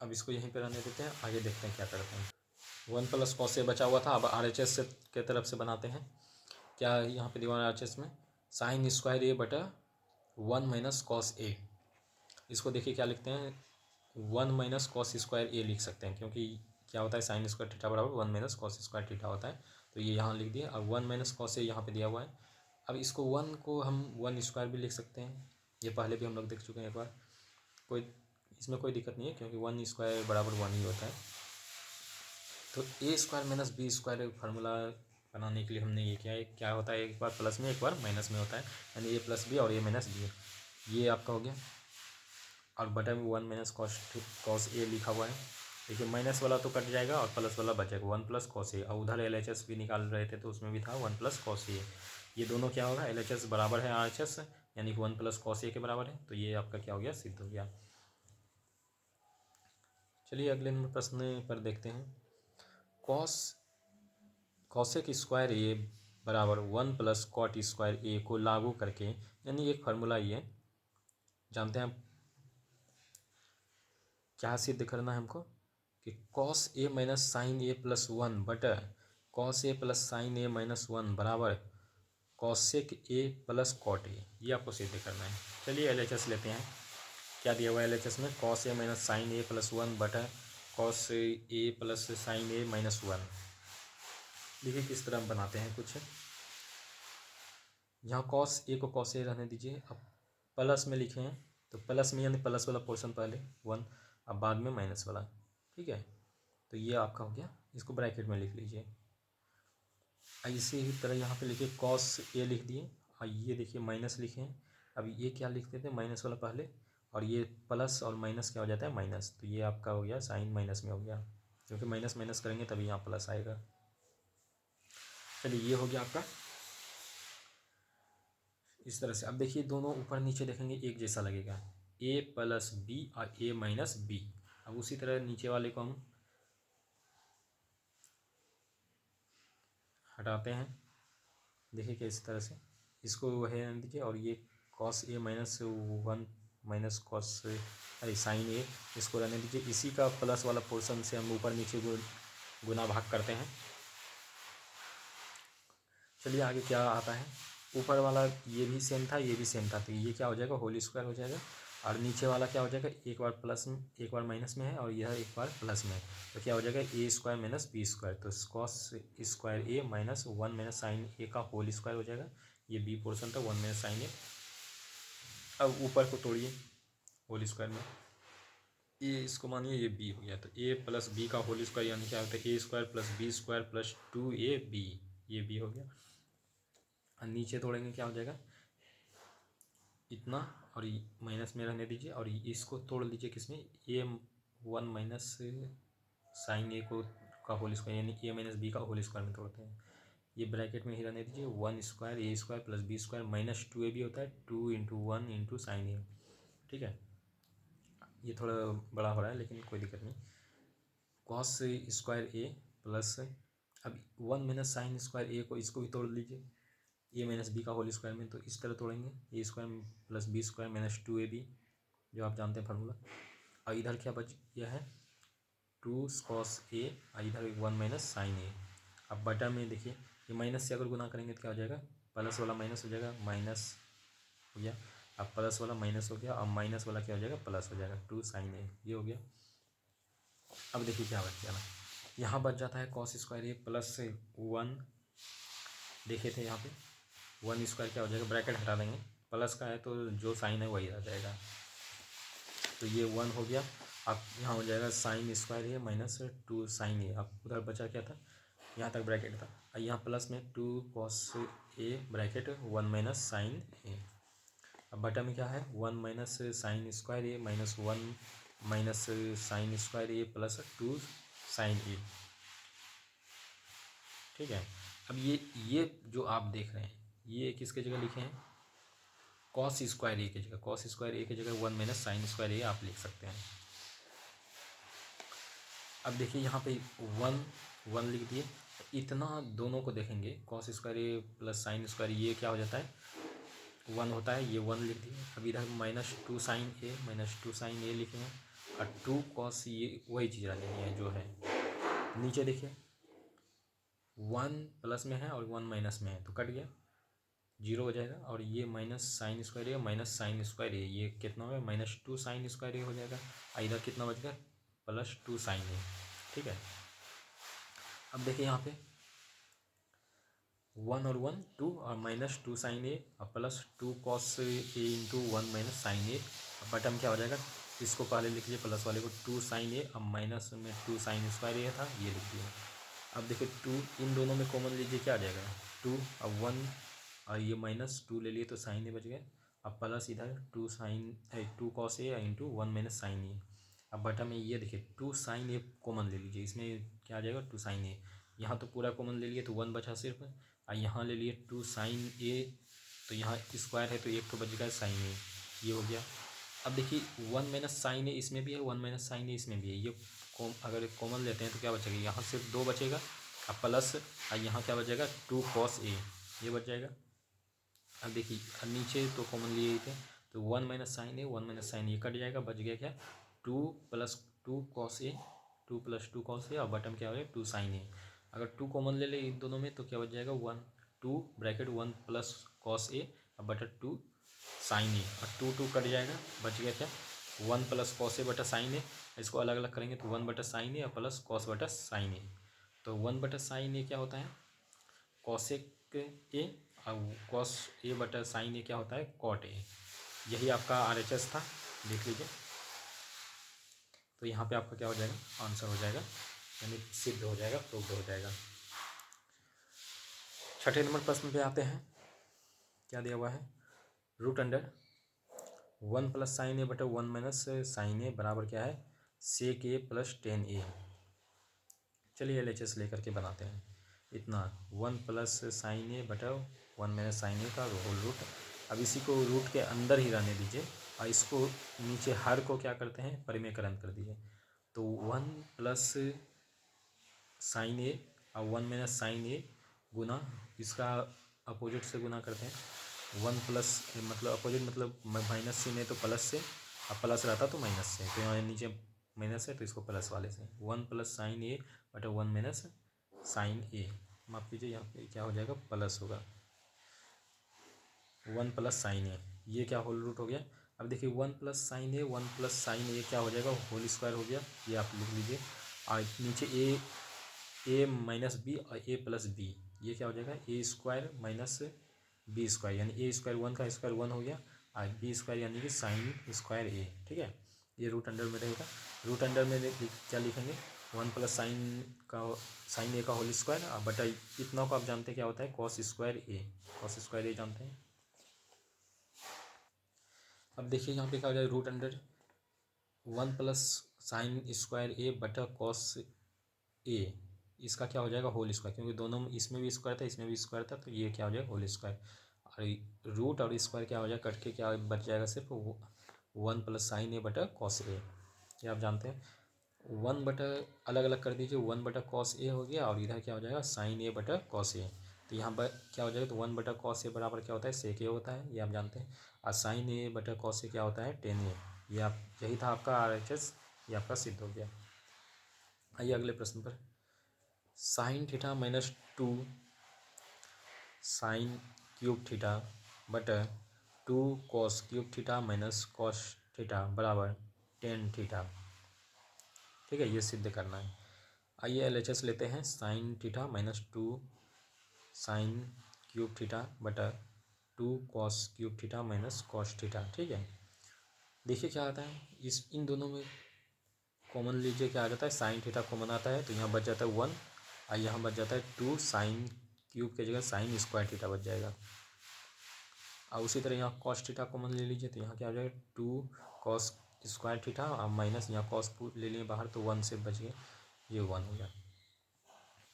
अब इसको यहीं पर रहने देते हैं, आगे देखते हैं क्या करते हैं। 1 प्लस कॉस ए बचा हुआ था, अब RHS से के तरफ से बनाते हैं। क्या यहाँ पे दीवार RHS में साइन स्क्वायर ए बटा 1 माइनस कॉस ए, इसको देखिए क्या लिखते हैं 1 माइनस कॉस स्क्वायर ए लिख सकते हैं, क्योंकि क्या होता है साइन स्क्वायर थीटा बराबर 1 माइनस कॉस स्क्वायर थीटा होता है, तो ये यहाँ लिख दिए। अब 1 माइनस कॉस ए यहाँ पे दिया हुआ है। अब इसको 1 को हम 1 स्क्वायर भी लिख सकते हैं, ये पहले भी हम लोग देख चुके हैं एक बार, कोई इसमें कोई दिक्कत नहीं है, क्योंकि 1 स्क्वायर बराबर 1 ही होता है। तो A square minus B square formula बनाने के लिए हमने ये किया है, क्या होता है एक बार प्लस में एक बार माइनस में होता है, यानी ए प्लस बी और ए माइनस बी, ये आपका हो गया। और बटा में 1 माइनस कॉस ए लिखा हुआ है, देखिए माइनस वाला तो कट जाएगा और प्लस वाला बचेगा 1 प्लस कॉस ए, और उधर LHS भी निकाल रहे थे तो उसमें भी था 1 प्लस कॉस ए, ये दोनों क्या होगा LHS बराबर है RHS, यानी कि 1 प्लस कॉस ए के बराबर है, तो ये आपका क्या हो गया सिद्ध हो गया। चलिए अगले नंबर प्रश्न पर देखते हैं। कॉसेक स्क्वायर ए बराबर 1 प्लस कॉट स्क्वायर ए को लागू करके, यानी एक फार्मूला ये जानते हैं क्या सिद्ध करना है हमको कि cos A minus sine A plus 1 बटा cos A plus sine A minus 1 बराबर cosec A plus cot A, ये आपको सिद्ध करना है। चलिए LHS लेते हैं, क्या दिया हुआ है LHS में cos A minus sine A plus 1 बटा cos A plus sine A minus 1। देखिए किस तरह हम बनाते हैं कुछ, यहाँ कॉस ए को कॉस ए रहने दीजिए, अब प्लस में लिखे हैं तो प्लस में यानी प्लस वाला पोर्शन पहले 1, अब बाद में माइनस वाला, ठीक है। तो ये आपका हो गया, इसको ब्रैकेट में लिख लीजिए। ऐसे ही तरह यहाँ पे लिखिए कॉस ए लिख दिए, और ये देखिए माइनस लिखे हैं, अब ये क्या लिखते थे माइनस वाला पहले, और ये प्लस और माइनस क्या हो जाता है माइनस, तो ये आपका हो गया साइन माइनस में हो गया, क्योंकि माइनस माइनस करेंगे तभी यहाँ प्लस आएगा। चलिए ये हो गया आपका इस तरह से। अब देखिए दोनों ऊपर नीचे देखेंगे एक जैसा लगेगा, ए प्लस बी और ए माइनस बी। अब उसी तरह नीचे वाले को हम हटाते हैं, देखिए कि इस तरह से इसको है दीजिए, और ये cos A minus 1 minus cos अरे साइन ए, इसको रहने दीजिए। इसी का प्लस वाला पोर्शन से हम ऊपर नीचे गुना भाग करते हैं। चलिए आगे क्या आता है, ऊपर वाला ये भी सेम था ये भी सेम था, तो ये क्या हो जाएगा होल स्क्वायर हो जाएगा, और नीचे वाला क्या हो जाएगा एक बार प्लस में एक बार माइनस में है और यह एक बार प्लस में है, तो क्या हो जाएगा A square minus B square, तो कॉस स्क्वायर ए माइनस 1 माइनस साइन ए का होल स्क्वायर हो जाएगा, ये बी पोर्शन था 1 माइनस साइन ए। अब ऊपर को तोड़िए होल स्क्वायर में, ए इसको मानिए ये बी हो गया, तो ए प्लस बी का होल स्क्वायर यानी क्या होता है A square plus B square plus 2ab, ये बी हो गया। और नीचे तोड़ेंगे क्या हो जाएगा इतना, और माइनस में रहने दीजिए, और इसको तोड़ लीजिए किसमें ए 1 माइनस साइन ए को का होल स्क्वायर, यानी ए माइनस बी का होल स्क्वायर में तोड़ते हैं, ये ब्रैकेट में ही रहने दीजिए 1 square A square plus B square minus 2ab होता है 2 इंटू 1 इंटू साइन ए, ठीक है। ये थोड़ा बड़ा हो रहा है लेकिन कोई दिक्कत नहीं, कॉस स्क्वायर ए प्लस अब 1 माइनस साइन स्क्वायर ए को इसको भी तोड़ लीजिए ए माइनस बी का होल स्क्वायर में, तो इस तरह तोड़ेंगे A square plus B square minus 2ab, जो आप जानते हैं फार्मूला। और इधर क्या बच गया है 2 कॉस ए, और इधर 1 माइनस साइन ए। अब बटा में देखिए ये माइनस से अगर गुना करेंगे तो क्या हो जाएगा प्लस वाला माइनस हो जाएगा, माइनस हो गया, अब प्लस वाला माइनस हो गया, अब माइनस वाला क्या हो जाएगा प्लस हो जाएगा 2 साइन ए, ये हो गया। अब देखिए क्या बच गया, यहाँ बच जाता है कॉस स्क्वायर ए प्लस 1, देखे थे यहाँ पे 1 स्क्वायर क्या हो जाएगा ब्रैकेट हटा देंगे, प्लस का है तो जो साइन है वही रह जाएगा, तो ये 1 हो गया। अब यहाँ हो जाएगा साइन स्क्वायर ए माइनस 2 साइन ए, अब उधर बचा क्या था यहाँ तक ब्रैकेट था, और यहाँ प्लस में 2 cos A bracket 1 minus sine ए। अब बटा में क्या है 1 minus sign square A minus 1 minus sign square A plus 2 sign ए, ठीक है। अब ये जो आप देख रहे हैं ये किसके जगह लिखे हैं कॉस स्क्वायर ए की जगह, कॉस स्क्वायर ए की जगह 1 माइनस साइन स्क्वायर ए आप लिख सकते हैं। अब देखिए यहाँ पे 1 लिख दिए, इतना दोनों को देखेंगे, cos square A plus sine square ये क्या हो जाता है, 1 होता है, ये 1 लिख दिए। अब इधर -2 sin ए लिखे हैं, और 2 cos ये वही चीज़ रह जानी है जो है। नीचे देखिए 1 प्लस में है और 1 माइनस में है, तो कट गया, 0 हो जाएगा। और ये -sin² ए -sin² ए, ये कितना होगा, -2 sin² ए हो जाएगा। इधर कितना बच गया, +2 sin ए। ठीक है, अब देखिए यहाँ पे 1 और 1 2 और -2 sin ए और +2 cos ए इंटू 1 - sin ए। अब बटन क्या हो जाएगा, इसको पहले लिख लीजिए, प्लस वाले को 2 sin ए, अब माइनस में 2 sin² ए था, ये लिख दिया। अब देखिए 2 इन दोनों में कॉमन लीजिए, क्या आ जाएगा 2, अब 1 और ये -2 ले लिए तो sin ए बच गया। अब प्लस इधर 2 cos ए इंटू 1 - sin ए। अब बटा में ये देखिए 2 sin ए कॉमन ले लीजिए, इसमें क्या आ जाएगा 2 sin ए। यहाँ तो पूरा कॉमन ले लिए तो 1 बचा सिर्फ, और यहाँ ले लिए 2 sin ए, तो यहाँ स्क्वायर है तो एक तो बच गया sin ए, ये हो गया। अब देखिए 1 - sin ए इसमें भी है, 1 - sin ए इसमें भी है, ये अगर कॉमन लेते हैं तो क्या बचेगा, यहाँ सिर्फ 2 बचेगा, अब प्लस और यहाँ क्या बचेगा 2 cos ए, ये बच जाएगा। अब देखिए अब नीचे तो कॉमन लिए थे, तो 1 - sin ए 1 - sin ए कट जाएगा, बच गया क्या 2 + 2 cos ए, 2 + 2 cos ए, और बटन क्या हो गया 2 sin ए। अगर 2 कॉमन ले ले इन दोनों में तो क्या बच जाएगा 1 2 ब्रैकेट 1 + cos ए और बटा 2 sin ए, और 2 2 कट जाएगा, बच गया क्या 1 + cos ए बटा sin ए। इसको अलग अलग करेंगे तो 1 बटा sin ए और प्लस cos बटा sin ए। तो 1 बटा sin ए क्या होता है cosec ए, और cos ए बटा sin ए क्या होता है cot ए। यही आपका RHS था, देख लीजिए। तो यहाँ पे आपका क्या हो जाएगा, आंसर हो जाएगा, यानी सिद्ध हो जाएगा, प्रूव्ड हो जाएगा। छठे नंबर प्रश्न पे आते हैं, क्या दिया हुआ है, √1 + sin ए बटा 1 - sin ए बराबर क्या है sec ए + tan ए। चलिए LHS लेकर के बनाते हैं। इतना 1 + sin ए बटा 1 - sin ए का होल रूट। अब इसी को रूट के अंदर ही रहने दीजिए, और इसको नीचे हर को क्या करते हैं परिमेयकरण कर दीजिए। तो 1 + sin ए और 1 - sin ए गुना इसका अपोजिट से गुना करते हैं। 1 प्लस मतलब अपोजिट मतलब माइनस से में तो प्लस से, अब प्लस रहता तो माइनस से, तो यहाँ नीचे माइनस है तो इसको प्लस वाले से 1 + sin ए बटा 1 - sin ए, माफ कीजिए यहाँ पे क्या हो जाएगा प्लस होगा 1 + sin ए, ये क्या होल रूट हो गया। अब देखिए 1 + sin ए 1 + sin ए क्या हो जाएगा होल स्क्वायर हो गया, ये आप लिख लीजिए। और नीचे ए माइनस बी और ए प्लस बी, ये क्या हो जाएगा a² - b², यानी a² 1 का स्क्वायर 1 हो गया, और b² यानी कि sin² ए। ठीक है, ये रूट अंडर में रहेगा। रूट अंडर में क्या लिखेंगे 1 + sin ए का होल स्क्वायर, और बटा इतना को आप जानते हैं क्या होता है cos² ए, cos² ए जानते हैं। अब देखिए यहाँ पे क्या हो जाएगा √1 + sin² ए बटा cos ए, इसका क्या हो जाएगा होल स्क्वायर, क्योंकि दोनों में इसमें भी स्क्वायर था इसमें भी स्क्वायर था, तो ये क्या हो जाएगा होल स्क्वायर। और रूट और स्क्वायर क्या हो जाएगा कट के क्या बच जाएगा सिर्फ 1 + sin ए बटा cos ए, ये आप जानते हैं। 1 बटा अलग अलग कर दीजिए, 1 बटा cos ए हो गया, और इधर क्या हो जाएगा sin ए बटा cos ए। तो यहाँ पर क्या हो जाएगा, तो 1 बटा cos ए बराबर क्या होता है sec ए होता है, ये आप जानते हैं। और sin ए बटा cos ए क्या होता है tan ए। ये आप यही था आपका RHS, ये आपका सिद्ध हो गया। आइए अगले प्रश्न पर, sin थीटा -2 sin³ थीटा बटा 2 cos³ थीटा -cos थीटा बराबर tan थीटा। ठीक है, ये सिद्ध करना है। आइए LHS लेते हैं, sin थीटा -2 sin³ थीटा बटा 2 cos³ थीटा -cos थीटा। ठीक है, देखिए क्या आता है, इस इन दोनों में कॉमन लीजिए, क्या आ जाता है sin थीटा कॉमन आता है, तो यहाँ बच जाता है 1, और यहाँ बच जाता है 2 sin³ की जगह sin² थीटा बच जाएगा। और उसी तरह यहाँ cos थीटा कॉमन ले लीजिए, तो यहाँ क्या हो जाएगा 2 cos² थीटा, और माइनस यहाँ cos ले लिए बाहर तो 1 से बच गए, ये 1 हो गया।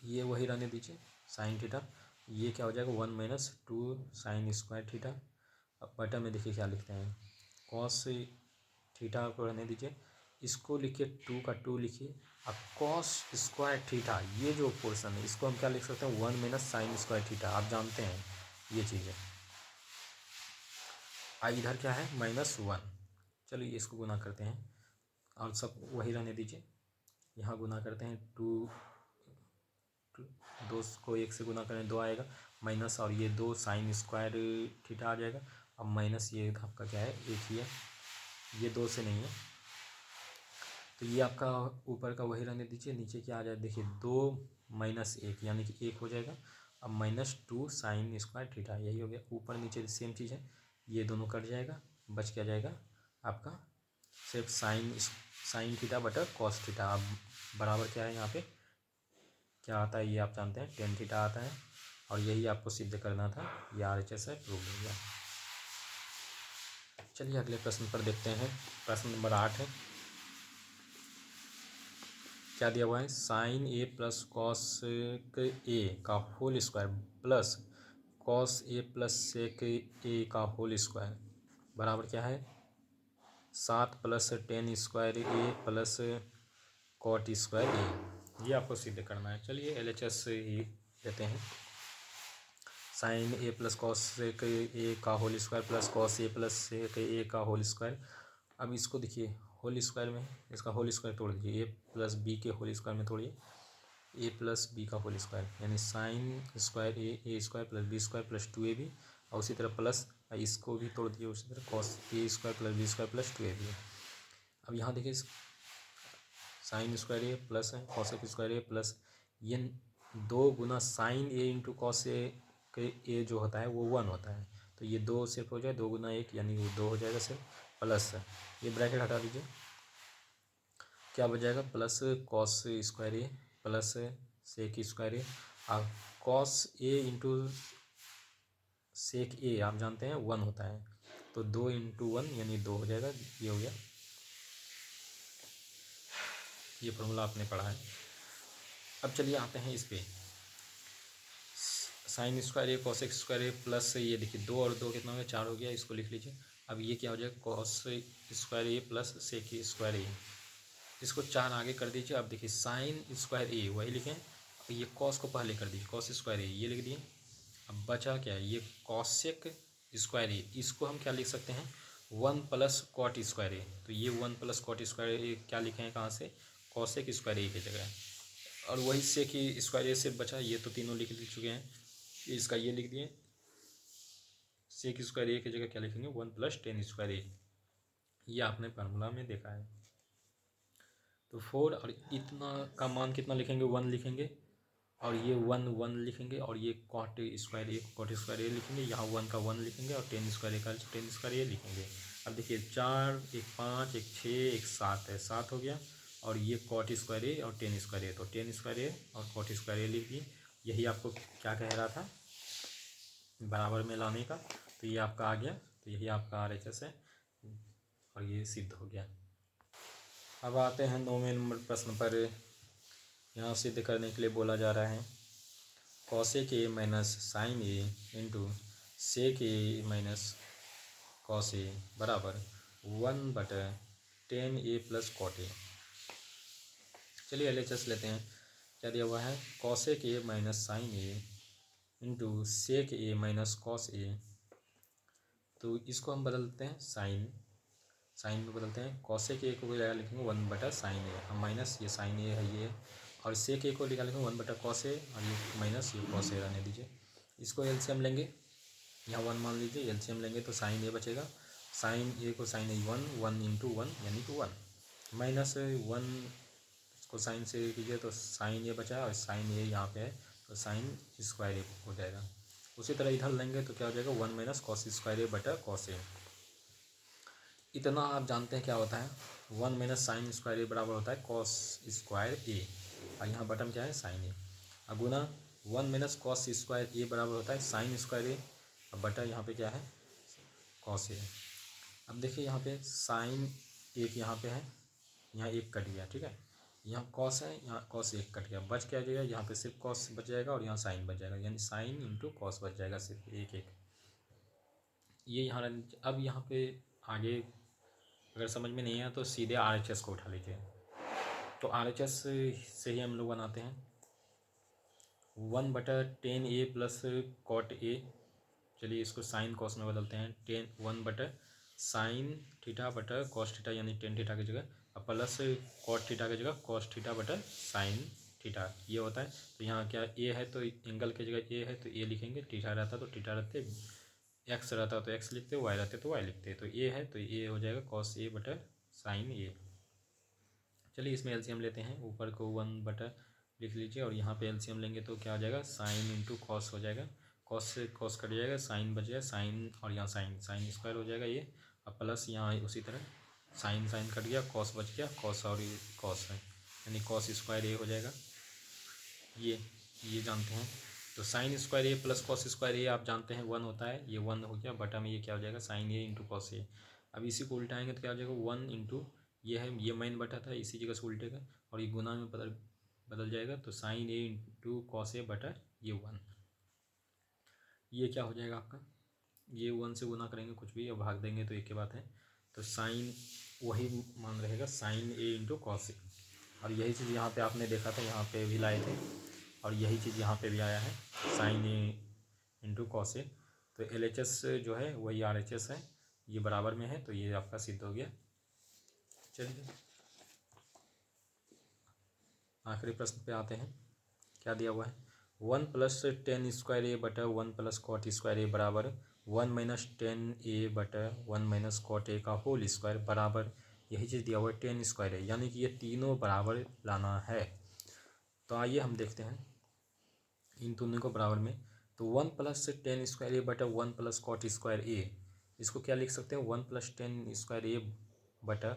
ये वही रहने दीजिए sin थीटा, ये क्या हो जाएगा 1 - 2 sin² थीटा। अब बटा में देखिए क्या लिखते हैं cos थीटा को रहने दीजिए, इसको लिखिए 2 का 2 लिखिए। अब कॉस स्क्वायर थीटा ये जो पोर्शन है इसको हम क्या लिख सकते हैं 1 माइनस साइन स्क्वायर थीटा, आप जानते हैं ये चीज़ है। इधर क्या है -1। चलिए इसको गुना करते हैं और सब वही रहने दीजिए। यहाँ गुना करते हैं 2 को 1 से गुना करें 2 आएगा माइनस, और ये 2 साइन स्क्वायर थीटा आ जाएगा। अब माइनस ये आपका क्या है 1 ही है, ये 2 से नहीं है, तो ये आपका ऊपर का वही रहने दीजिए। नीचे क्या आ जाए देखिए 2 माइनस 1 यानी कि 1 हो जाएगा। अब -2 साइन स्क्वायर थीटा यही हो गया। ऊपर नीचे सेम चीज़ है, ये दोनों कट जाएगा, बच क्या जाएगा आपका सिर्फ साइन थीटा बटा कॉस थीटा। अब बराबर क्या है यहाँ पे क्या आता है ये आप जानते हैं, टेन थीटा आता है, और यही आपको सिद्ध करना था। ये RHS है, प्रूव हो गया। चलिए अगले प्रश्न पर देखते हैं। प्रश्न नंबर 8 है। क्या दिया हुआ है sign A plus cos A का whole square plus cos A plus sec ए का होल स्क्वायर बराबर क्या है 7 plus ten square A plus cot square ए। ये आपको सिद्ध करना है। चलिए LHS ही लेते हैं। साइन ए प्लस कॉस सेक ए का whole square plus cos A plus sec ए का होल स्क्वायर। अब इसको देखिए होल स्क्वायर में इसका होल स्क्वायर तोड़ दीजिए, ए प्लस बी के होल स्क्वायर में तोड़िए, ए प्लस बी का होल स्क्वायर यानी sine square A square plus B square plus 2ab, और उसी तरह प्लस इसको भी तोड़ दिए उसी तरह cos A square plus B square plus 2ab। अब यहाँ देखिए साइन स्क्वायर ए प्लस है कॉस स्क्वायर ए प्लस ये 2 गुना sine A into cos A के ए जो होता है वो 1 होता है, तो ये 2 सिर्फ हो जाए 2 गुना 1 यानी वो 2 हो जाएगा सिर्फ, प्लस ये ब्रैकेट हटा दीजिए, क्या बच जाएगा plus cos square A plus sec square ए। अब कॉस ए इंटू सेक ए आप जानते हैं 1 होता है, तो 2 इंटू 1 यानी 2 हो जाएगा। ये हो गया, ये फॉर्मूला आपने पढ़ा है। अब चलिए आते हैं इस पे sign square A cos square A plus ये देखिए 2 और 2 कितना हो गया 4 हो गया, इसको लिख लीजिए। अब ये क्या हो जाएगा cos square A plus sec square ए, इसको 4 आगे कर दीजिए। अब देखिए साइन स्क्वायर ए वही लिखें, ये कॉस को पहले कर दीजिए कॉस स्क्वायर ए ये लिख दिए। अब बचा क्या है ये कॉसेक स्क्वायर ए, इसको हम क्या लिख सकते हैं 1 प्लस कॉट स्क्वायर ए, तो ये 1 प्लस कॉट स्क्वायर ए क्या लिखे हैं कहाँ से कॉसेक स्क्वायर ए की जगह, और वही सेक स्क्वायर ए से बचा, ये तो तीनों लिख चुके हैं, इसका ये लिख दिए सेक स्क्वायर ए की जगह क्या लिखेंगे 1 प्लस टेन स्क्वायर ए, ये आपने फार्मूला में देखा है। तो 4 और इतना का मान कितना लिखेंगे 1 लिखेंगे, और ये 1 लिखेंगे, और ये कॉट स्क्वायर ए लिखेंगे, यहाँ 1 का 1 लिखेंगे, और टेन स्क्वायर ए का टेन स्क्वायर ए लिखेंगे। अब देखिए 4 एक 5 एक 6 एक 7 है, 7 हो गया, और ये कॉट स्क्वायर ए और टेन स्क्वायर ए, तो टेन स्क्वायर ए और कॉट स्क्वायर ए लिख दिए। यही आपको क्या कह रहा था बराबर में लाने का, तो ये आपका आ गया, तो यही आपका RHS है, और ये सिद्ध हो गया। अब आते हैं 9वें नंबर प्रश्न पर। यहाँ सिद्ध करने के लिए बोला जा रहा है cosec A minus sine A into sec A minus cos A बराबर 1/10 ए प्लस कॉट ए। चलिए LHS लेते हैं। क्या दिया हुआ है cosec A minus sine A into sec A minus cos A, तो इसको हम बदलते हैं साइन में बदलते हैं। कॉसेक ए को क्या लिखेंगे 1/साइन ए, हम माइनस ये साइन ए है ये, और सेक ए को क्या लिखेंगे 1/कॉस ए, और ये माइनस ये कॉस ए रहने दीजिए। इसको LCM लेंगे, यहाँ 1 मान लीजिए, LCM लेंगे तो साइन ए बचेगा, साइन ए को साइन ए 1 इंटू 1 यानी कि 1 माइनस 1 को साइन से कीजिए तो साइन ए बचा, और साइन ए यहाँ पे है तो साइन स्क्वायर ए हो जाएगा। उसी तरह इधर लेंगे तो क्या हो जाएगा 1 माइनस कॉस स्क्वायर ए बटा कॉस ए। इतना आप जानते हैं क्या होता है 1 माइनस साइन स्क्वायर ए बराबर होता है कॉस स्क्वायर ए, और यहाँ बटन क्या है साइन ए, और गुना 1 माइनस कॉस स्क्वायर ए बराबर होता है साइन स्क्वायर ए, और बटा यहाँ पे क्या है कॉस ए। अब देखिए यहाँ पे साइन एक यहाँ पे है, यहाँ एक कट गया, ठीक है, यहाँ कॉस है यहाँ कॉस एक कट गया, बच क्या जाएगा यहाँ पे सिर्फ कॉस बच जाएगा, और यहाँ साइन बच जाएगा, यानी साइन इंटू कॉस बच जाएगा सिर्फ एक एक, ये यहाँ। अब यहाँ पे आगे अगर समझ में नहीं आया तो सीधे RHS को उठा लीजिए। तो RHS से ही हम लोग बनाते हैं 1/10A प्लस कॉट ए। चलिए इसको साइन कॉस में बदलते हैं। 1/sin थीटा बटा कॉस थीटा, यानी टेन थीटा की जगह, अब प्लस कॉट थीटा की जगह कॉस थीटा बटा साइन थीटा ये होता है। तो यहाँ क्या ए है तो एंगल की जगह ए है तो ए लिखेंगे, थीटा रहता तो थीटा रहते, एक्स रहता तो एक्स लिखते, वाई रहते तो वाई लिखते। तो ए है तो ए हो जाएगा कॉस ए बटा साइन ए। चलिए इसमें एलसीएम लेते हैं, ऊपर को 1/, लिख लीजिए, और यहाँ पे एलसीएम लेंगे तो क्या हो जाएगा, साइन इंटू कॉस हो जाएगा, कॉस से कॉस कट जाएगा, साइन बच जाएगा, साइन और यहाँ साइन साइन स्क्वायर हो जाएगा ये, अब प्लस यहाँ उसी तरह साइन साइन कट गया, कॉस बच गया, कॉस और कॉस है, यानी कॉस स्क्वायर ए हो जाएगा। ये जानते हैं। तो sign square A plus cos square ए आप जानते हैं 1 होता है, ये 1 हो गया, बटा में ये क्या हो जाएगा, साइन ए इंटू कॉस ए। अब इसी को उल्टाएंगे तो क्या हो जाएगा, 1 इंटू ये है, ये माइन बटा था, इसी जगह से उल्टेगा और ये गुना में बदल जाएगा, तो साइन ए इंटू कॉस ए बटा ये 1। ये क्या हो जाएगा आपका, ये 1 से गुना करेंगे कुछ भी और भाग देंगे तो एक ही बात है, तो साइन वही मान रहेगा, साइन ए इंटू कॉस ए। और यही चीज़ यहाँ पे आपने देखा था, यहाँ पे भी लाए थे, और यही चीज़ यहाँ पे भी आया है, sign A into cos A. तो LHS जो है वही RHS है, ये बराबर में है, तो ये आपका सिद्ध हो गया। चलिए आखिरी प्रश्न पे आते हैं, क्या दिया हुआ है, 1 प्लस टेन स्क्वायर ए बटा 1 प्लस कॉट स्क्वायर ए बराबर 1 माइनस टेन ए बटा 1 माइनस कॉट ए का होल स्क्वायर बराबर, यही चीज़ दिया हुआ है, टेन स्क्वायर है, यानी कि ये तीनों बराबर लाना है। तो आइए हम देखते हैं इन दोनों को बराबर में। तो 1 प्लस टेन स्क्वायर ए बटा 1 प्लस कॉट स्क्वायर ए, इसको क्या लिख सकते हैं, 1 प्लस टेन स्क्वायर ए बटा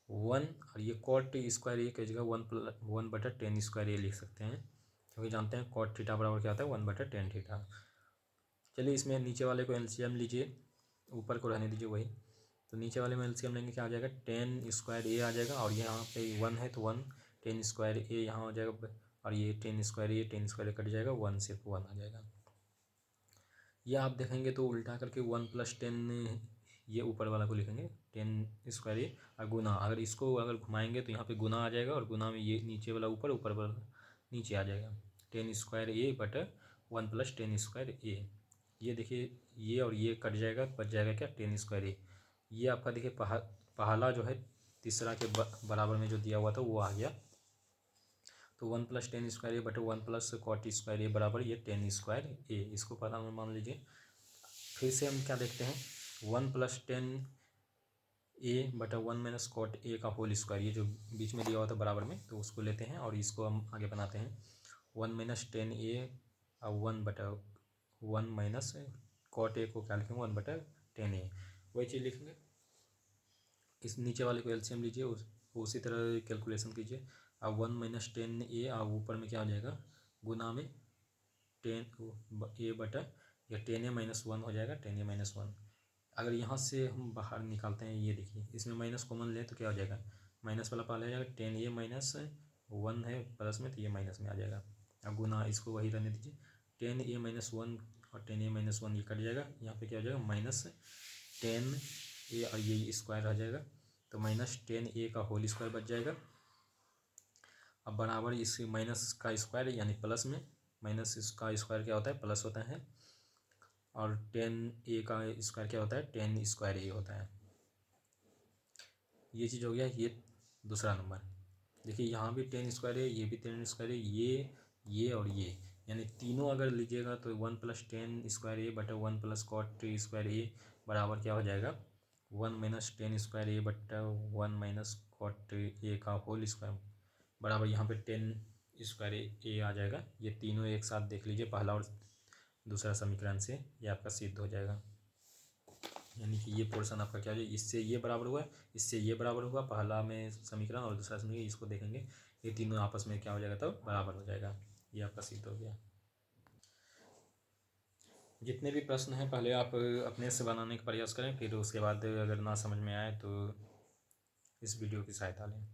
1, और ये कॉट स्क्वायर ए की जगह 1/10 स्क्वायर ए लिख सकते हैं, क्योंकि जानते हैं कॉट थीटा बराबर क्या होता है, 1/10 थीटा। चलिए इसमें नीचे वाले को एलसीएम लीजिए, ऊपर को रहने दीजिए वही। तो नीचे वाले में एलसीएम लेंगे क्या आ जाएगा, टेन स्क्वायर ए आ जाएगा, और यहाँ पे 1 है तो 1, टेन स्क्वायर ए यहाँ हो जाएगा, और ये टेन स्क्वायर ए कट जाएगा, 1 से 1 आ जाएगा। ये आप देखेंगे तो उल्टा करके 1 प्लस टेन, ये ऊपर वाला को लिखेंगे टेन स्क्वायर ए और गुना, अगर इसको अगर घुमाएंगे तो यहाँ पे गुना आ जाएगा, और गुना में ये नीचे वाला ऊपर, ऊपर वाला नीचे आ जाएगा, टेन स्क्वायर ए बटा 1 प्लस टेन स्क्वायर ए। ये देखिए ये और ये कट जाएगा, बच जाएगा क्या, टेन स्क्वायर ए। ये आपका देखिए पहला जो है तीसरा के बराबर में जो दिया हुआ था वो आ गया। तो 1 प्लस टेन स्क्वायर ए बटे 1 प्लस कॉट स्क्वायर ए बराबर ये टेन स्क्वायर ए, इसको पता मान लीजिए। फिर से हम क्या देखते हैं, 1 प्लस टेन ए बटा 1 माइनस कॉट ए का होल स्क्वायर, ये जो बीच में दिया हुआ था बराबर में, तो उसको लेते हैं और इसको हम आगे बनाते हैं, 1 माइनस टेन ए और 1/1 माइनस कॉट ए को क्या लिखेंगे, 1/10 ए, वही चीज़ लिखेंगे। इस नीचे वाले को एलसीएम लीजिए, उसी तरह कैलकुलेशन कीजिए। अब 1 माइनस टेन ए, अब ऊपर में क्या हो जाएगा, गुना में टेन ए बटा या 10A-1 हो जाएगा, 10A-1। अगर यहाँ से हम बाहर निकालते हैं, ये देखिए इसमें माइनस कॉमन ले तो क्या हो जाएगा, माइनस वाला पाला जाएगा, 10A-1 है प्लस में, तो ये माइनस में आ जाएगा। अब गुना इसको वही रहने दीजिए, 10A-1 और 10A-1 ये कट जाएगा, यहाँ पे क्या हो जाएगा, माइनस 10A और ये स्क्वायर आ जाएगा, तो माइनस 10A का होल स्क्वायर बच जाएगा। अब बराबर इस माइनस का स्क्वायर यानी प्लस में, माइनस इसका स्क्वायर क्या होता है, प्लस होता है, और 10A का स्क्वायर क्या होता है, 10 स्क्वायर ए होता है। ये चीज़ हो गया, ये दूसरा नंबर। देखिए यहाँ भी 10 स्क्वायर है, ये भी 10 स्क्वायर है, ये और ये, यानी तीनों अगर लीजिएगा तो 1 प्लस टेन स्क्वायर ए बटा 1 प्लस कॉट स्क्वायर ए बराबर क्या हो जाएगा, 1 माइनस टेन स्क्वायर ए बटा 1 माइनस कॉट ए का होल स्क्वायर बराबर यहाँ पे 10 स्क्वायर ए आ जाएगा। ये तीनों एक साथ देख लीजिए, पहला और दूसरा समीकरण से ये आपका सिद्ध हो जाएगा, यानी कि ये पोर्शन आपका क्या हो जाएगा, इससे ये बराबर हुआ, इससे ये बराबर हुआ, पहला में समीकरण और दूसरा समीकरण, इसको देखेंगे ये तीनों आपस में क्या हो जाएगा, तब बराबर हो जाएगा, ये आपका सिद्ध हो गया। जितने भी प्रश्न हैं पहले आप अपने से बनाने का प्रयास करें, फिर उसके बाद अगर ना समझ में आए तो इस वीडियो की सहायता लें।